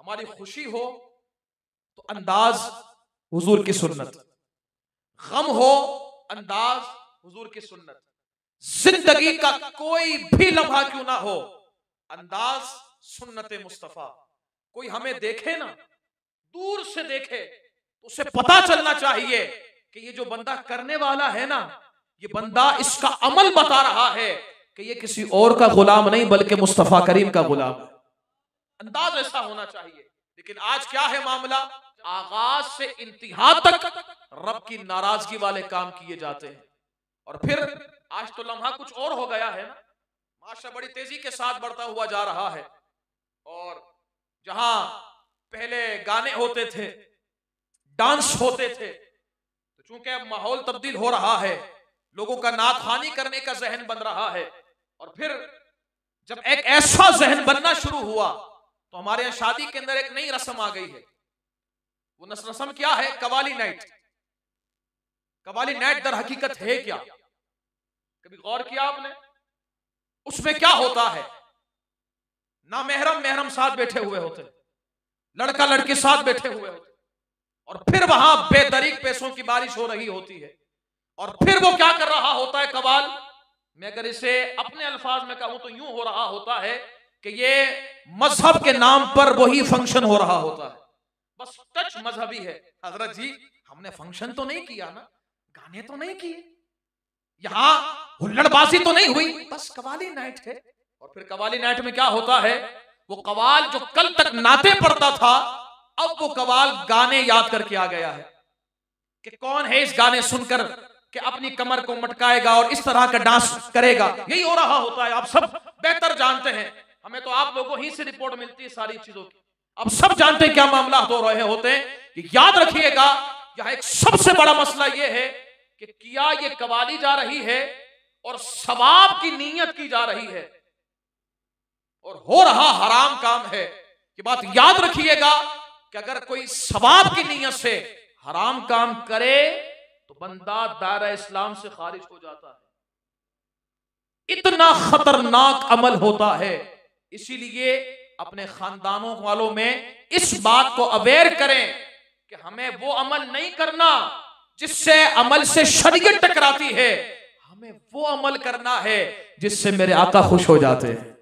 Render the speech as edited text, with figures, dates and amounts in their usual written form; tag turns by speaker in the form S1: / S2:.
S1: हमारी खुशी हो तो अंदाज हुजूर की सुन्नत, गम हो अंदाज हुजूर की सुन्नत, जिंदगी का कोई भी लम्हा क्यों ना हो अंदाज सुन्नत मुस्तफा। कोई हमें देखे ना, दूर से देखे तो उसे पता चलना चाहिए कि ये जो बंदा करने वाला है ना, ये बंदा इसका अमल बता रहा है कि ये किसी और का गुलाम नहीं बल्कि मुस्तफा करीम का गुलाम है। अंदाज ऐसा होना चाहिए। लेकिन आज क्या है मामला, आगाज से इंतहा तक रब की नाराजगी वाले काम किए जाते हैं। और फिर आज तो लम्हा कुछ और हो गया है ना, माशा बड़ी तेजी के साथ बढ़ता हुआ जा रहा है। और जहां पहले गाने होते थे, डांस होते थे, तो चूंकि अब माहौल तब्दील हो रहा है, लोगों का नातखानी करने का जहन बन रहा है। और फिर जब एक ऐसा जहन बनना शुरू हुआ तो हमारे यहाँ शादी के अंदर एक नई रस्म आ गई है। वो रस्म क्या है? कवाली नाइट। कवाली नाइट दर हकीकत है क्या? कभी गौर किया आपने? उसमें क्या होता है? ना महरम महरम साथ बैठे हुए होते, लड़का लड़की साथ बैठे हुए होते, और फिर वहां बेदरीक पैसों की बारिश हो रही होती है। और फिर वो क्या कर रहा होता है? कवाल, मैं अगर इसे अपने अल्फाज में कहूं तो यूं हो रहा होता है कि ये मजहब के नाम पर वही फंक्शन हो रहा होता है, बस टच मजहबी है। हजरत जी, हमने फंक्शन तो नहीं किया ना, गाने तो नहीं किए, यहां हुल्लड़बाजी तो नहीं हुई, बस कवाली नाइट है। और फिर कवाली नाइट में क्या होता है? वो कवाल जो कल तक नाते पड़ता था, अब वो कवाल गाने याद करके आ गया है कि कौन है इस गाने सुनकर कि अपनी कमर को मटकाएगा और इस तरह का डांस करेगा। यही हो रहा होता है, आप सब बेहतर जानते हैं। हमें तो आप लोगों ही से रिपोर्ट मिलती है सारी चीजों की, अब सब जानते हैं क्या मामला हो रहे होते हैं। याद रखिएगा, यह एक सबसे बड़ा मसला यह है कि किया ये कवाली जा रही है और सवाब की नीयत की जा रही है और हो रहा हराम काम है। ये बात याद रखिएगा कि अगर कोई सवाब की नीयत से हराम काम करे तो बंदा दायरा इस्लाम से खारिज हो जाता है। इतना खतरनाक अमल होता है। इसीलिए अपने खानदानों वालों में इस बात को अवेयर करें कि हमें वो अमल नहीं करना जिससे अमल से शरीयत टकराती है, हमें वो अमल करना है जिससे मेरे आका खुश हो जाते हैं।